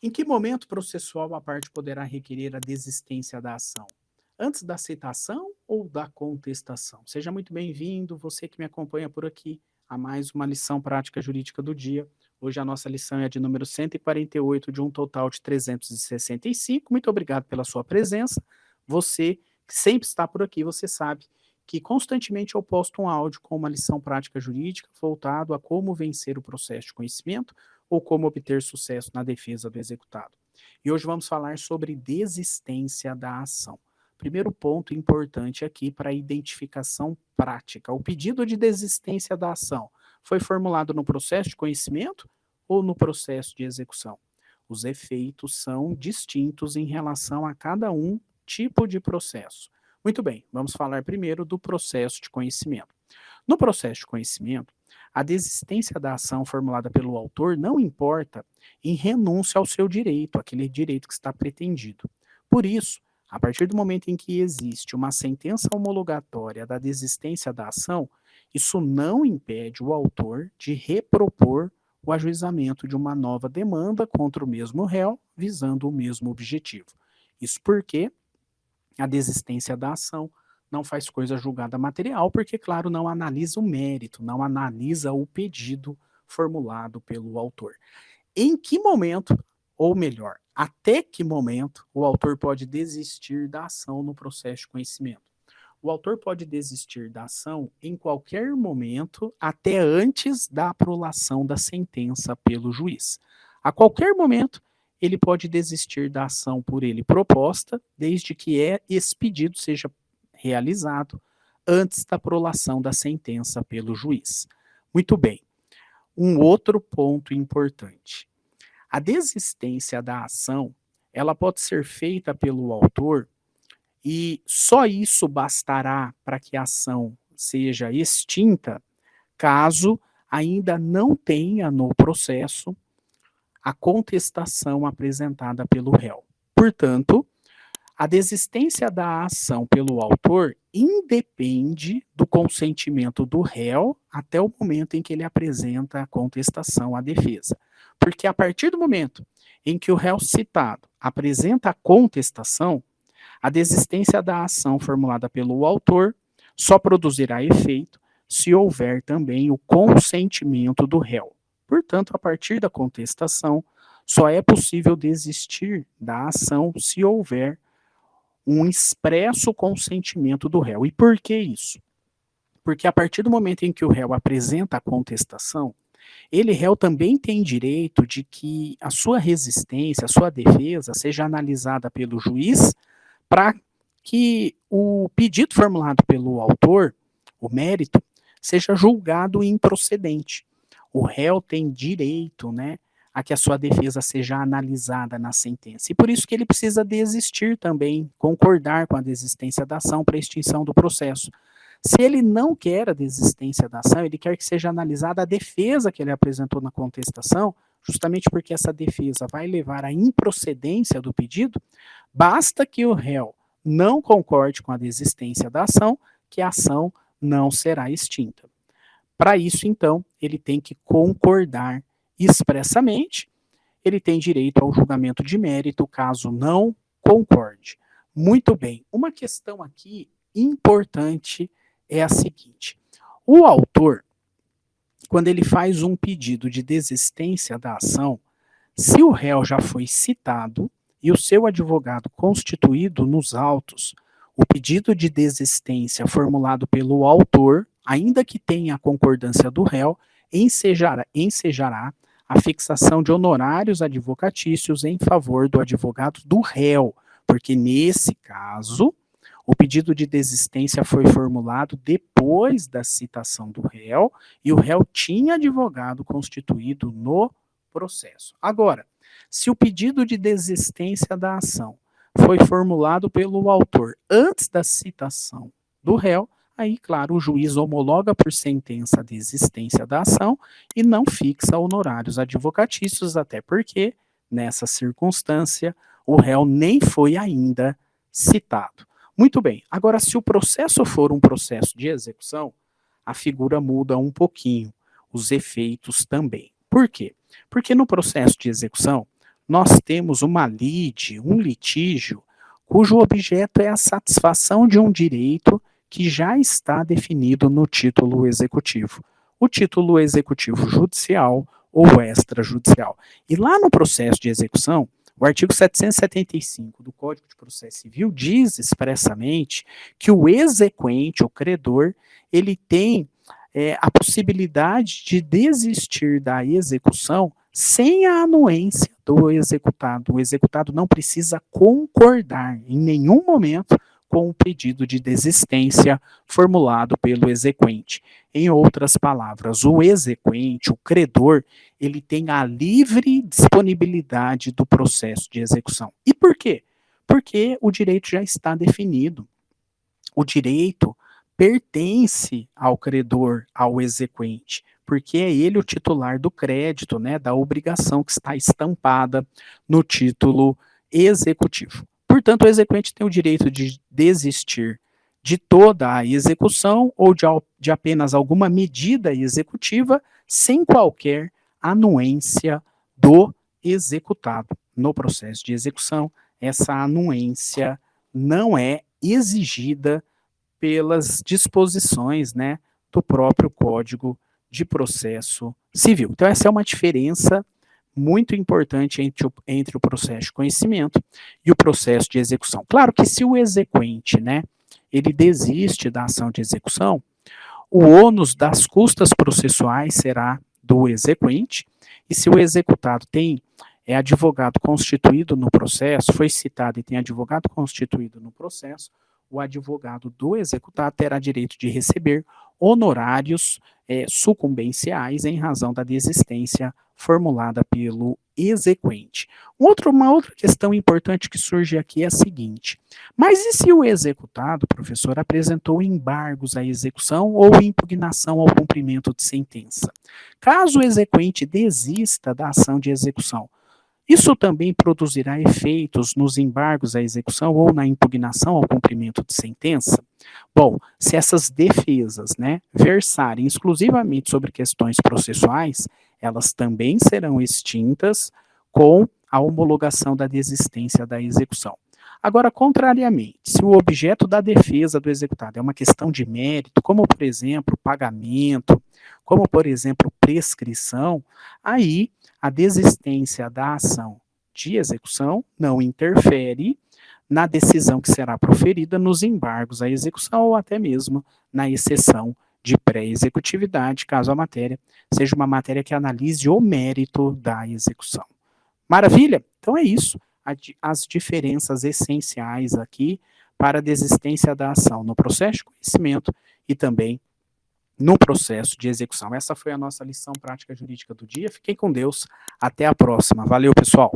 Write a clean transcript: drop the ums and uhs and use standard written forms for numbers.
Em que momento processual a parte poderá requerer a desistência da ação? Antes da citação ou da contestação? Seja muito bem-vindo, você que me acompanha por aqui, a mais uma lição prática jurídica do dia. Hoje a nossa lição é a de número 148, de um total de 365. Muito obrigado pela sua presença. Você que sempre está por aqui, você sabe que constantemente eu posto um áudio com uma lição prática jurídica voltado a como vencer o processo de conhecimento ou como obter sucesso na defesa do executado. E hoje vamos falar sobre desistência da ação. Primeiro ponto importante aqui para a identificação prática. O pedido de desistência da ação foi formulado no processo de conhecimento ou no processo de execução? Os efeitos são distintos em relação a cada um tipo de processo. Muito bem, vamos falar primeiro do processo de conhecimento. No processo de conhecimento, a desistência da ação formulada pelo autor não importa em renúncia ao seu direito, aquele direito que está pretendido. Por isso, a partir do momento em que existe uma sentença homologatória da desistência da ação, isso não impede o autor de repropor o ajuizamento de uma nova demanda contra o mesmo réu, visando o mesmo objetivo. Isso porque a desistência da ação não faz coisa julgada material, porque, claro, não analisa o mérito, não analisa o pedido formulado pelo autor. Em que momento, ou melhor, até que momento, o autor pode desistir da ação no processo de conhecimento? O autor pode desistir da ação em qualquer momento, até antes da aprolação da sentença pelo juiz. A qualquer momento, ele pode desistir da ação por ele proposta, desde que esse pedido seja realizado antes da aprolação da sentença pelo juiz. Muito bem. Um outro ponto importante. A desistência da ação, ela pode ser feita pelo autor e só isso bastará para que a ação seja extinta caso ainda não tenha no processo a contestação apresentada pelo réu. Portanto, a desistência da ação pelo autor independe do consentimento do réu até o momento em que ele apresenta a contestação à defesa. Porque a partir do momento em que o réu citado apresenta a contestação, a desistência da ação formulada pelo autor só produzirá efeito se houver também o consentimento do réu. Portanto, a partir da contestação, só é possível desistir da ação se houver um expresso consentimento do réu. E por que isso? Porque a partir do momento em que o réu apresenta a contestação, ele, réu, também tem direito de que a sua resistência, a sua defesa, seja analisada pelo juiz para que o pedido formulado pelo autor, o mérito, seja julgado improcedente. O réu tem direito, né, a que a sua defesa seja analisada na sentença. E por isso que ele precisa desistir também, concordar com a desistência da ação para a extinção do processo. Se ele não quer a desistência da ação, ele quer que seja analisada a defesa que ele apresentou na contestação, justamente porque essa defesa vai levar à improcedência do pedido, basta que o réu não concorde com a desistência da ação, que a ação não será extinta. Para isso, então, ele tem que concordar expressamente, ele tem direito ao julgamento de mérito caso não concorde. Muito bem, uma questão aqui importante é a seguinte: o autor, quando ele faz um pedido de desistência da ação, se o réu já foi citado e o seu advogado constituído nos autos, o pedido de desistência formulado pelo autor, ainda que tenha a concordância do réu, ensejará a fixação de honorários advocatícios em favor do advogado do réu, porque nesse caso, o pedido de desistência foi formulado depois da citação do réu e o réu tinha advogado constituído no processo. Agora, se o pedido de desistência da ação foi formulado pelo autor antes da citação do réu, aí, claro, o juiz homologa por sentença a desistência da ação e não fixa honorários advocatícios, até porque, nessa circunstância, o réu nem foi ainda citado. Muito bem, agora, se o processo for um processo de execução, a figura muda um pouquinho, os efeitos também. Por quê? Porque no processo de execução, nós temos uma lide, um litígio, cujo objeto é a satisfação de um direito que já está definido no título executivo. O título executivo judicial ou extrajudicial. E lá no processo de execução, o artigo 775 do Código de Processo Civil diz expressamente que o exequente, o credor, ele tem a possibilidade de desistir da execução sem a anuência do executado. O executado não precisa concordar em nenhum momento com o pedido de desistência formulado pelo exequente. Em outras palavras, o exequente, o credor, ele tem a livre disponibilidade do processo de execução. E por quê? Porque o direito já está definido. O direito pertence ao credor, ao exequente, porque é ele o titular do crédito, né, da obrigação que está estampada no título executivo. Portanto, o exequente tem o direito de desistir de toda a execução ou de apenas alguma medida executiva sem qualquer anuência do executado. No processo de execução, essa anuência não é exigida pelas disposições, né, do próprio Código de Processo Civil. Então, essa é uma diferença muito importante entre o processo de conhecimento e o processo de execução. Claro que se o exequente, né, ele desiste da ação de execução, o ônus das custas processuais será do exequente, e se o executado tem advogado constituído no processo, foi citado e tem advogado constituído no processo, o advogado do executado terá direito de receber honorários sucumbenciais em razão da desistência formulada pelo exequente. Uma outra questão importante que surge aqui é a seguinte: mas e se o executado, professor, apresentou embargos à execução ou impugnação ao cumprimento de sentença? Caso o exequente desista da ação de execução, isso também produzirá efeitos nos embargos à execução ou na impugnação ao cumprimento de sentença? Bom, se essas defesas, né, versarem exclusivamente sobre questões processuais, elas também serão extintas com a homologação da desistência da execução. Agora, contrariamente, se o objeto da defesa do executado é uma questão de mérito, como, por exemplo, pagamento, como, por exemplo, prescrição, aí a desistência da ação de execução não interfere na decisão que será proferida nos embargos à execução ou até mesmo na exceção de pré-executividade, caso a matéria seja uma matéria que analise o mérito da execução. Maravilha? Então é isso. As diferenças essenciais aqui para a desistência da ação no processo de conhecimento e também no processo de execução. Essa foi a nossa lição prática jurídica do dia. Fiquem com Deus. Até a próxima. Valeu, pessoal.